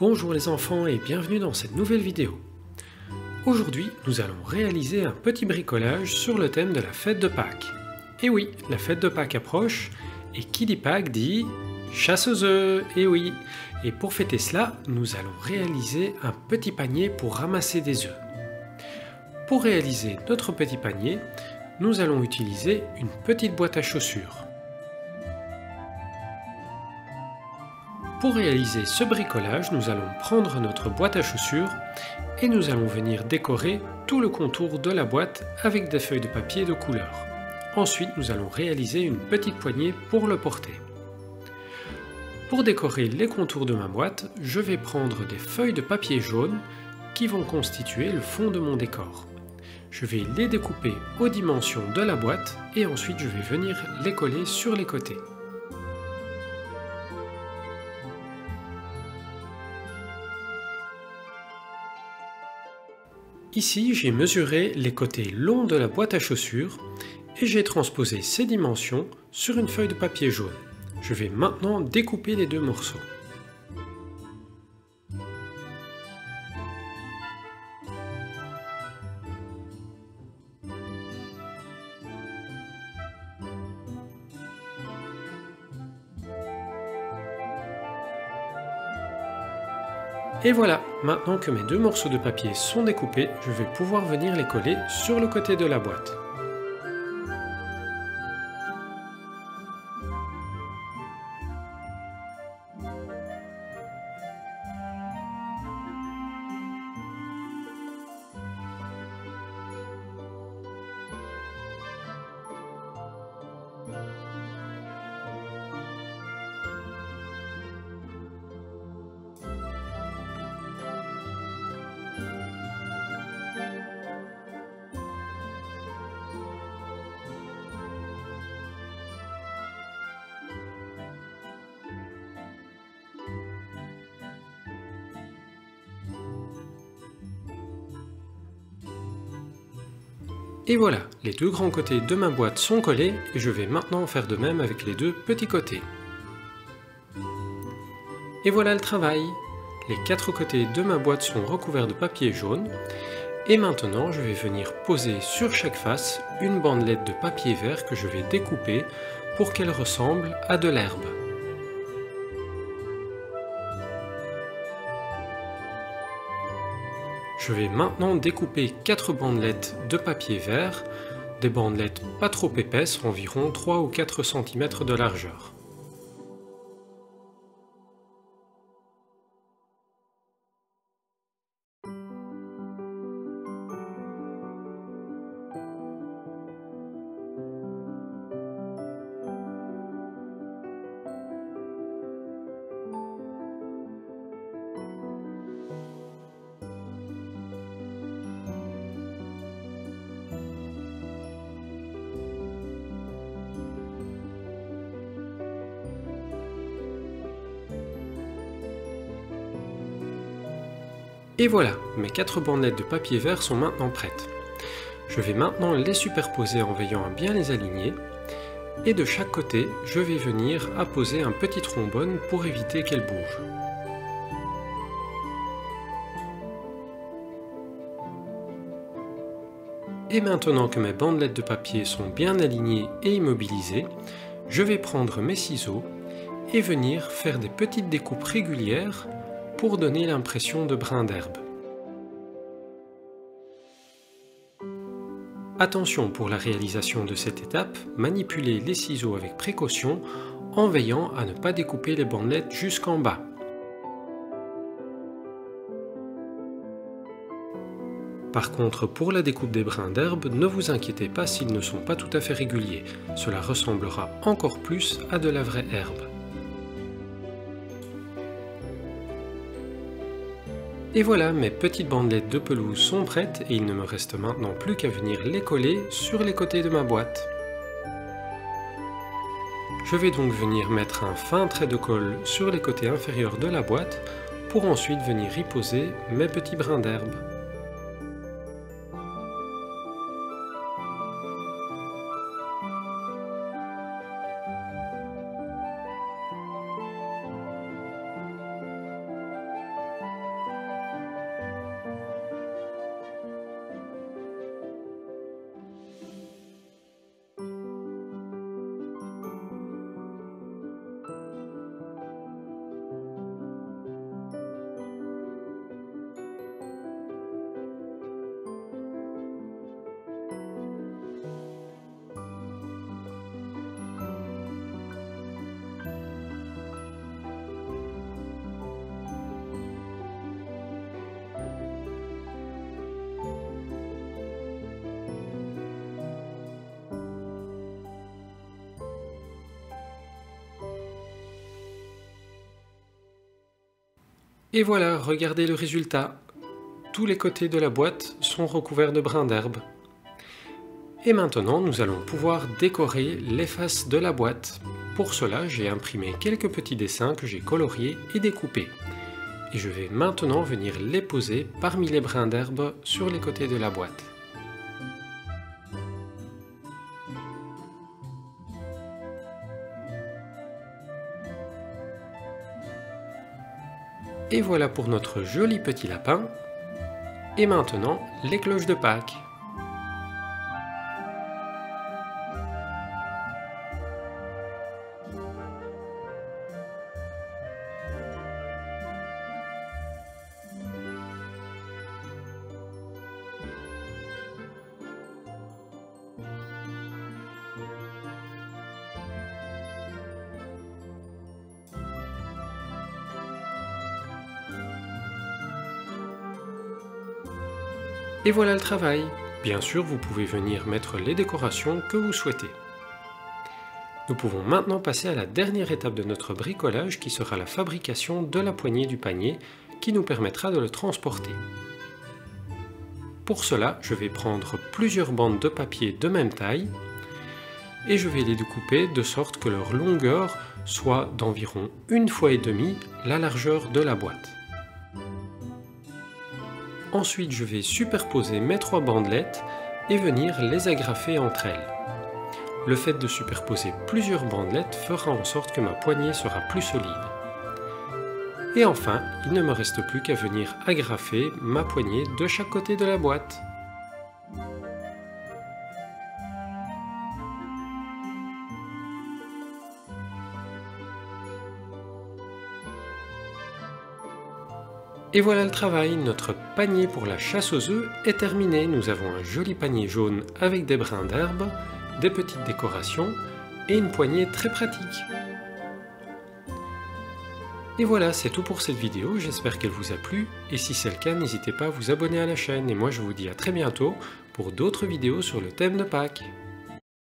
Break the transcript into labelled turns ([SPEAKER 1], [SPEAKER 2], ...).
[SPEAKER 1] Bonjour les enfants et bienvenue dans cette nouvelle vidéo. Aujourd'hui, nous allons réaliser un petit bricolage sur le thème de la fête de Pâques. Et oui, la fête de Pâques approche, et qui dit Pâques dit chasse aux œufs, et oui. Et pour fêter cela, nous allons réaliser un petit panier pour ramasser des œufs. Pour réaliser notre petit panier, nous allons utiliser une petite boîte à chaussures. Pour réaliser ce bricolage, nous allons prendre notre boîte à chaussures et nous allons venir décorer tout le contour de la boîte avec des feuilles de papier de couleur. Ensuite, nous allons réaliser une petite poignée pour le porter. Pour décorer les contours de ma boîte, je vais prendre des feuilles de papier jaune qui vont constituer le fond de mon décor. Je vais les découper aux dimensions de la boîte et ensuite je vais venir les coller sur les côtés. Ici, j'ai mesuré les côtés longs de la boîte à chaussures et j'ai transposé ces dimensions sur une feuille de papier jaune. Je vais maintenant découper les deux morceaux. Et voilà, maintenant que mes deux morceaux de papier sont découpés, je vais pouvoir venir les coller sur le côté de la boîte. Et voilà, les deux grands côtés de ma boîte sont collés et je vais maintenant faire de même avec les deux petits côtés. Et voilà le travail. Les quatre côtés de ma boîte sont recouverts de papier jaune et maintenant je vais venir poser sur chaque face une bandelette de papier vert que je vais découper pour qu'elle ressemble à de l'herbe. Je vais maintenant découper 4 bandelettes de papier vert, des bandelettes pas trop épaisses, environ 3 ou 4 cm de largeur. Et voilà, mes 4 bandelettes de papier vert sont maintenant prêtes. Je vais maintenant les superposer en veillant à bien les aligner. Et de chaque côté, je vais venir apposer un petit trombone pour éviter qu'elles bougent. Et maintenant que mes bandelettes de papier sont bien alignées et immobilisées, je vais prendre mes ciseaux et venir faire des petites découpes régulières pour donner l'impression de brins d'herbe. Attention pour la réalisation de cette étape, manipulez les ciseaux avec précaution en veillant à ne pas découper les bandelettes jusqu'en bas. Par contre, pour la découpe des brins d'herbe, ne vous inquiétez pas s'ils ne sont pas tout à fait réguliers, cela ressemblera encore plus à de la vraie herbe. Et voilà, mes petites bandelettes de pelouse sont prêtes et il ne me reste maintenant plus qu'à venir les coller sur les côtés de ma boîte. Je vais donc venir mettre un fin trait de colle sur les côtés inférieurs de la boîte pour ensuite venir y poser mes petits brins d'herbe. Et voilà, regardez le résultat. Tous les côtés de la boîte sont recouverts de brins d'herbe. Et maintenant, nous allons pouvoir décorer les faces de la boîte. Pour cela, j'ai imprimé quelques petits dessins que j'ai coloriés et découpés. Et je vais maintenant venir les poser parmi les brins d'herbe sur les côtés de la boîte. Et voilà pour notre joli petit lapin. Et maintenant, les cloches de Pâques. Et voilà le travail. Bien sûr, vous pouvez venir mettre les décorations que vous souhaitez. Nous pouvons maintenant passer à la dernière étape de notre bricolage qui sera la fabrication de la poignée du panier qui nous permettra de le transporter. Pour cela, je vais prendre plusieurs bandes de papier de même taille et je vais les découper de sorte que leur longueur soit d'environ 1,5 fois la largeur de la boîte. Ensuite, je vais superposer mes 3 bandelettes et venir les agrafer entre elles. Le fait de superposer plusieurs bandelettes fera en sorte que ma poignée sera plus solide. Et enfin, il ne me reste plus qu'à venir agrafer ma poignée de chaque côté de la boîte. Et voilà le travail, notre panier pour la chasse aux œufs est terminé. Nous avons un joli panier jaune avec des brins d'herbe, des petites décorations et une poignée très pratique. Et voilà, c'est tout pour cette vidéo, j'espère qu'elle vous a plu. Et si c'est le cas, n'hésitez pas à vous abonner à la chaîne. Et moi je vous dis à très bientôt pour d'autres vidéos sur le thème de Pâques.